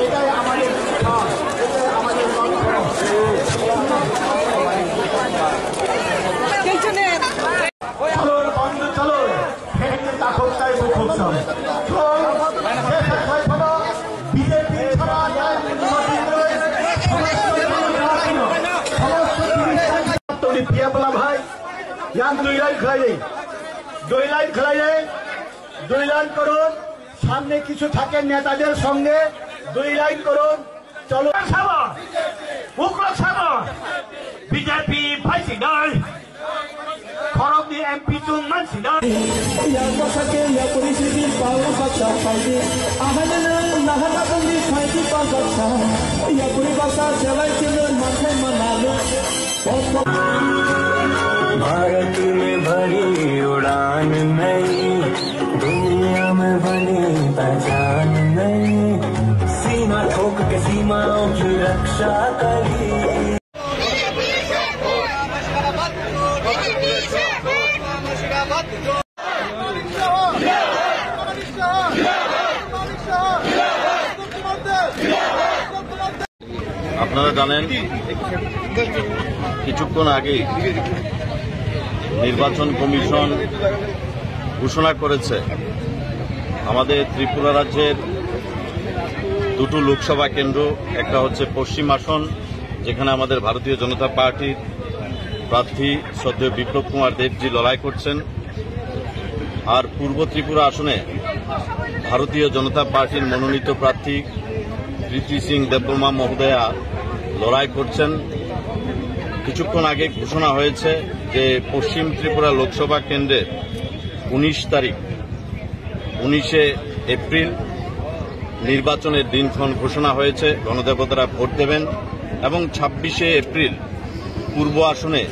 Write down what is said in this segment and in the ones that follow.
এটাই আমাদের আমাদের বন্ধু চলো তা হোকটাই মুখ বিজেপি ভাই ইয়ান 2 লাইন খেলাই 2 লাইন করুন সামনে কিছু থাকে নেতাদের সঙ্গে 2 লাইন করুন চলো বিজেপি ভাইসি নয় খরব দিয়ে এমপি চুন মানসি নয় भारत में भरी उड़ान नहीं, दुनिया में बनी पहचान नहीं, सीमा ठोक के सीमाओं की रक्षा करी। আপনারা জানেন কিছুক্ষণ আগে নির্বাচন কমিশন ঘোষণা করেছে আমাদের ত্রিপুরা রাজ্যের দুটো লোকসভা কেন্দ্র, একটা হচ্ছে পশ্চিম আসন যেখানে আমাদের ভারতীয় জনতা পার্টির প্রার্থী শ্রদ্ধেয় বিপ্লব কুমার দেবজি লড়াই করছেন, আর পূর্ব ত্রিপুরা আসনে ভারতীয় জনতা পার্টির মনোনীত প্রার্থী প্রীতি সিং দেববর্মা মহোদয়া লড়াই করছেন। কিছুক্ষণ আগে ঘোষণা হয়েছে যে পশ্চিম ত্রিপুরা লোকসভা কেন্দ্রে 19 এপ্রিল নির্বাচনের দিনক্ষণ ঘোষণা হয়েছে, গণদেবতারা ভোট দেবেন এবং 26 এপ্রিল পূর্ব আসনে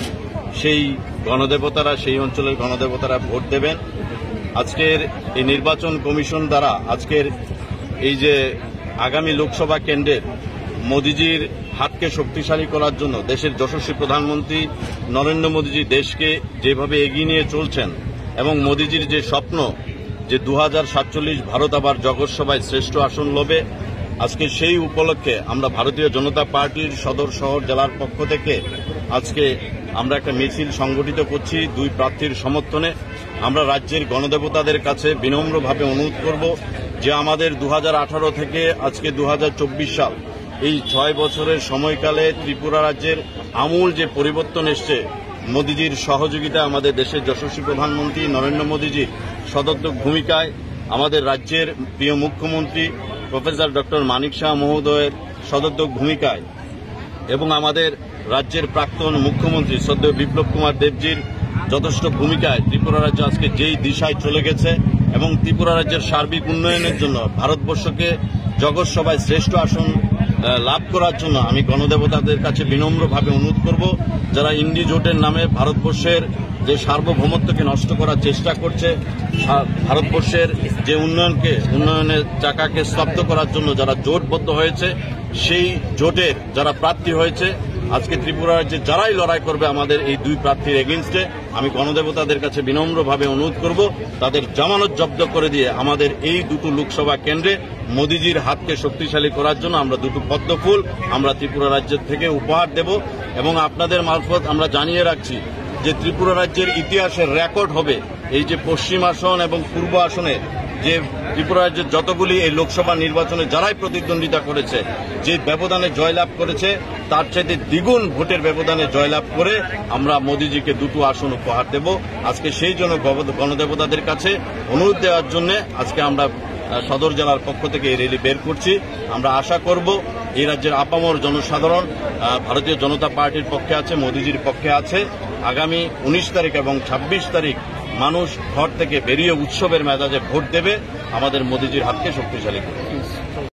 সেই অঞ্চলের গণদেবতারা ভোট দেবেন। আজকের এই নির্বাচন কমিশন দ্বারা আজকের এই যে আগামী লোকসভা কেন্দ্রের মোদিজির হাতকে শক্তিশালী করার জন্য দেশের যশস্বী প্রধানমন্ত্রী নরেন্দ্র মোদিজি দেশকে যেভাবে এগিয়ে নিয়ে চলছেন এবং মোদিজির যে স্বপ্ন যে 2047 ভারত আবার জগৎসভায় শ্রেষ্ঠ আসন লবে, আজকে সেই উপলক্ষে আমরা ভারতীয় জনতা পার্টির সদর শহর জেলার পক্ষ থেকে আজকে আমরা একটা মিছিল সংগঠিত করছি 2 প্রার্থীর সমর্থনে। আমরা রাজ্যের গণদেবতাদের কাছে বিনম্রভাবে অনুরোধ করব যে আমাদের 2018 থেকে আজকে 2024 সাল এই 6 বছরের সময়কালে ত্রিপুরা রাজ্যের আমূল যে পরিবর্তন এসছে, মোদিজির সহযোগিতা, আমাদের দেশের যশস্বী প্রধানমন্ত্রী নরেন্দ্র মোদিজির সদর্থক ভূমিকায়, আমাদের রাজ্যের প্রিয় মুখ্যমন্ত্রী প্রফেসর ডক্টর মানিক শাহ মহোদয়ের সদর্থক ভূমিকায় এবং আমাদের রাজ্যের প্রাক্তন মুখ্যমন্ত্রী শ্রদ্ধেয় বিপ্লব কুমার দেবজির যথেষ্ট ভূমিকায় ত্রিপুরা রাজ্য আজকে যেই দিশায় চলে গেছে এবং ত্রিপুরা রাজ্যের সার্বিক উন্নয়নের জন্য ভারতবর্ষকে জগৎসভায় শ্রেষ্ঠ আসন লাভ করার জন্য আমি গণদেবতাদের কাছে বিনম্রভাবে অনুরোধ করব, যারা ইন্ডি জোটের নামে ভারতবর্ষের যে সার্বভৌমত্বকে নষ্ট করার চেষ্টা করছে, ভারতবর্ষের যে উন্নয়নের চাকাকে স্তব্ধ করার জন্য যারা জোটবদ্ধ হয়েছে, সেই জোটের যারা প্রার্থী হয়েছে আজকে ত্রিপুরা রাজ্যে যারাই লড়াই করবে আমাদের এই 2 প্রার্থীর এগেইনস্টে, আমি গণদেবতাদের কাছে বিনম্রভাবে অনুরোধ করব তাদের জামানত জব্দ করে দিয়ে আমাদের এই 2 লোকসভা কেন্দ্রে মোদিজির হাতকে শক্তিশালী করার জন্য আমরা 2 পদ্মফুল আমরা ত্রিপুরা রাজ্যের থেকে উপহার দেব এবং আপনাদের মারফত আমরা জানিয়ে রাখছি যে ত্রিপুরা রাজ্যের ইতিহাসের রেকর্ড হবে এই যে পশ্চিম আসন এবং পূর্ব আসনে যে ত্রিপুরা রাজ্যের যতগুলি এই লোকসভা নির্বাচনে যারাই প্রতিদ্বন্দ্বিতা করেছে যে ব্যবধানে জয়লাভ করেছে তার চাইতে দ্বিগুণ ভোটের ব্যবধানে জয়লাভ করে আমরা মোদিজিকে 2 আসন উপহার দেব। আজকে সেই জন্য গণদেবতাদের কাছে অনুরোধ দেওয়ার জন্য আজকে আমরা সদর জেলার পক্ষ থেকে এই র্যালি বের করছি। আমরা আশা করব এই রাজ্যের আপামর জনসাধারণ ভারতীয় জনতা পার্টির পক্ষে আছে, মোদিজির পক্ষে আছে। আগামী 19 তারিখ এবং 26 তারিখ মানুষ ঘর থেকে বেরিয়ে উৎসবের মেজাজে ভোট দেবে আমাদের মোদিজির হাতকে শক্তিশালী করবে।